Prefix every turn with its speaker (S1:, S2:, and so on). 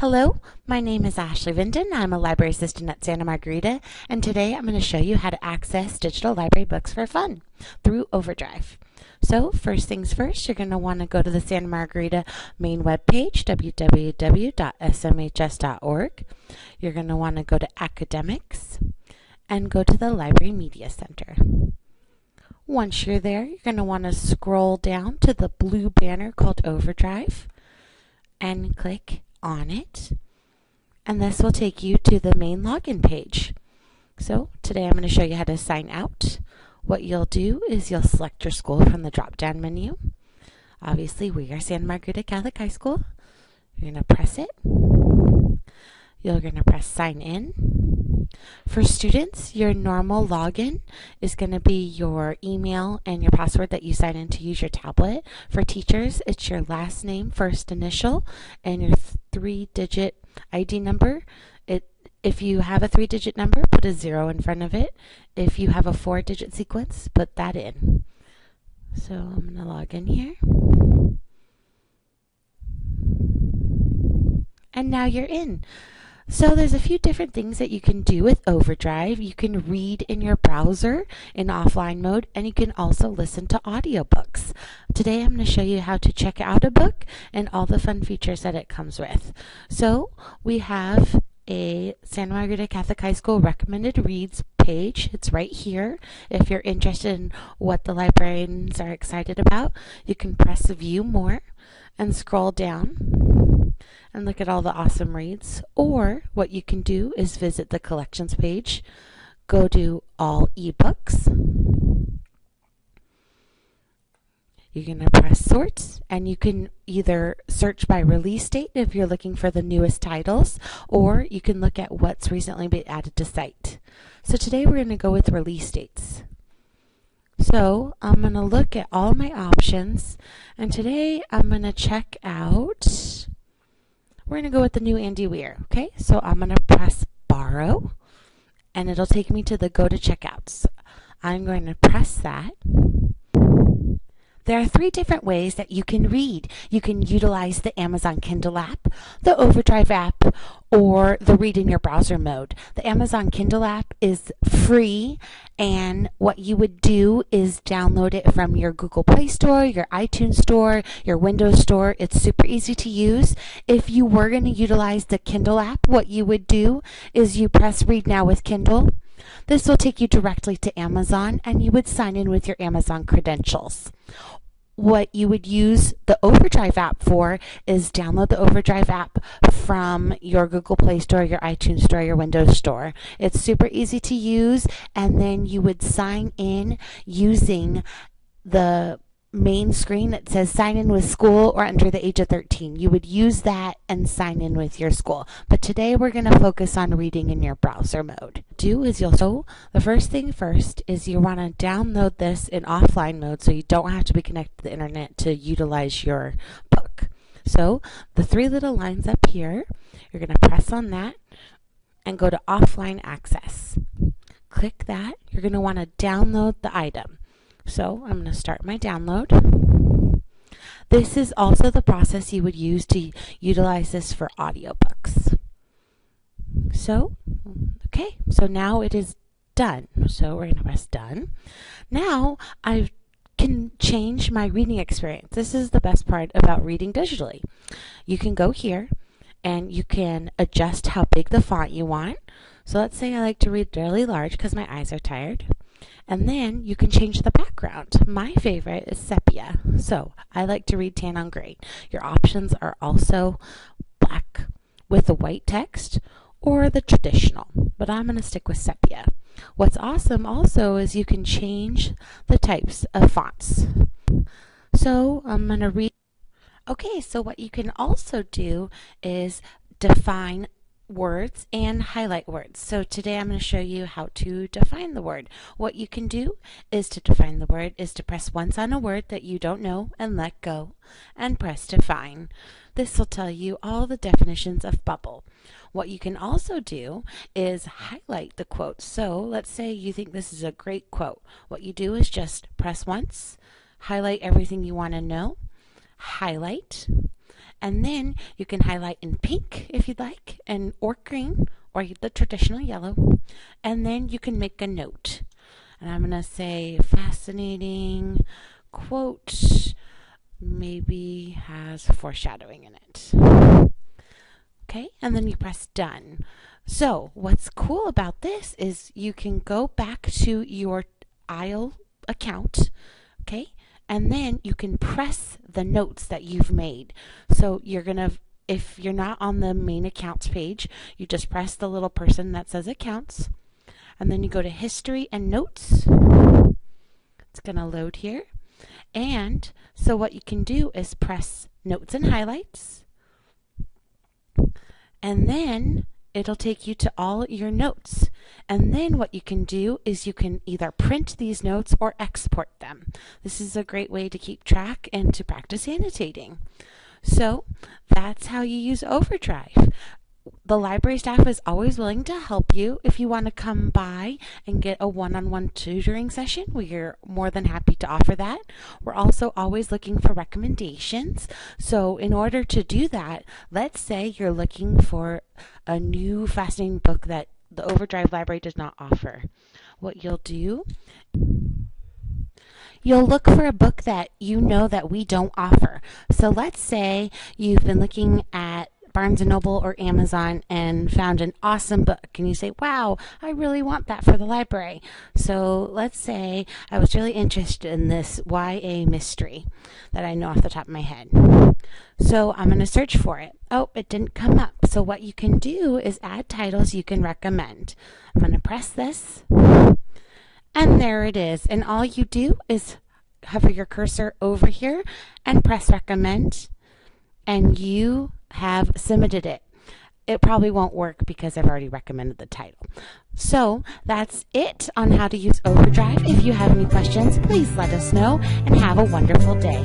S1: Hello, my name is Ashley Vinton. I'm a library assistant at Santa Margarita, and today I'm going to show you how to access digital library books for fun through Overdrive. So first things first, you're going to want to go to the Santa Margarita main webpage, www.smhs.org. You're going to want to go to Academics and go to the Library Media Center. Once you're there, you're going to want to scroll down to the blue banner called Overdrive and click on it, and this will take you to the main login page. So today I'm going to show you how to sign out. What you'll do is you'll select your school from the drop-down menu. Obviously we are Santa Margarita Catholic High School. You're going to press it. You're going to press sign in. For students, your normal login is going to be your email and your password that you sign in to use your tablet. For teachers, it's your last name, first initial, and your 3-digit ID number. If you have a 3-digit number, put a 0 in front of it. If you have a 4-digit sequence, put that in. So I'm going to log in here. And now you're in. So there's a few different things that you can do with Overdrive. You can read in your browser in offline mode, and you can also listen to audiobooks. Today I'm going to show you how to check out a book and all the fun features that it comes with. So we have a Santa Margarita Catholic High School recommended reads page. It's right here. If you're interested in what the librarians are excited about, you can press view more and scroll down and look at all the awesome reads. Or what you can do is visit the collections page, go to all ebooks. You're going to press sort, and you can either search by release date if you're looking for the newest titles, or you can look at what's recently been added to site. So today we're going to go with release dates. So I'm going to look at all my options, and today I'm going to check out, we're going to go with the new Andy Weir. Okay, so I'm going to press borrow, and it'll take me to the go to checkouts. I'm going to press that. There are 3 different ways that you can read. You can utilize the Amazon Kindle app, the Overdrive app, or the read in your browser mode. The Amazon Kindle app is free, and what you would do is download it from your Google Play Store, your iTunes Store, your Windows Store. It's super easy to use. If you were going to utilize the Kindle app, what you would do is you press read now with Kindle. This will take you directly to Amazon, and you would sign in with your Amazon credentials. What you would use the Overdrive app for is download the Overdrive app from your Google Play Store, your iTunes Store, your Windows Store. It's super easy to use, and then you would sign in using the main screen that says sign in with school or under the age of 13. You would use that and sign in with your school. But today we're going to focus on reading in your browser mode. So the first thing first is you want to download this in offline mode so you don't have to be connected to the internet to utilize your book. So the 3 little lines up here, you're going to press on that and go to offline access. Click that. You're going to want to download the item. So I'm going to start my download. This is also the process you would use to utilize this for audiobooks. So, okay, so now it is done. So we're going to press done. Now I can change my reading experience. This is the best part about reading digitally. You can go here and you can adjust how big the font you want. So let's say I like to read really large because my eyes are tired. And then you can change the background. My favorite is sepia, so I like to read tan on gray. Your options are also black with the white text or the traditional, but I'm going to stick with sepia. What's awesome also is you can change the types of fonts. So I'm going to read. Okay, so what you can also do is define words and highlight words. So today I'm going to show you how to define the word. What you can do is to define the word is to press once on a word that you don't know and let go and press define. This will tell you all the definitions of bubble. What you can also do is highlight the quotes. So let's say you think this is a great quote. What you do is just press once, highlight everything you want to know, highlight, And then you can highlight in pink if you'd like, and or green, or the traditional yellow. And then you can make a note. And I'm going to say fascinating quote, maybe has foreshadowing in it. Okay, and then you press done. So what's cool about this is you can go back to your ISLE account, okay, and then you can press the notes that you've made. So you're going to, if you're not on the main accounts page, you just press the little person that says accounts, and then you go to history and notes. It's going to load here. And so what you can do is press notes and highlights, and then it'll take you to all your notes. And then what you can do is you can either print these notes or export them. This is a great way to keep track and to practice annotating. So that's how you use Overdrive. The library staff is always willing to help you. If you want to come by and get a one-on-one tutoring session, we're more than happy to offer that. We're also always looking for recommendations. So in order to do that, let's say you're looking for a new fascinating book that the Overdrive library does not offer. What you'll do, you'll look for a book that you know that we don't offer. So let's say you've been looking at Barnes & Noble or Amazon and found an awesome book, and you say, wow, I really want that for the library. So let's say I was really interested in this YA mystery that I know off the top of my head. So I'm going to search for it. Oh, it didn't come up. So what you can do is add titles you can recommend. I'm going to press this, and there it is. And all you do is hover your cursor over here and press recommend, and you have submitted it. It probably won't work because I've already recommended the title. So that's it on how to use Overdrive. If you have any questions, please let us know, and have a wonderful day.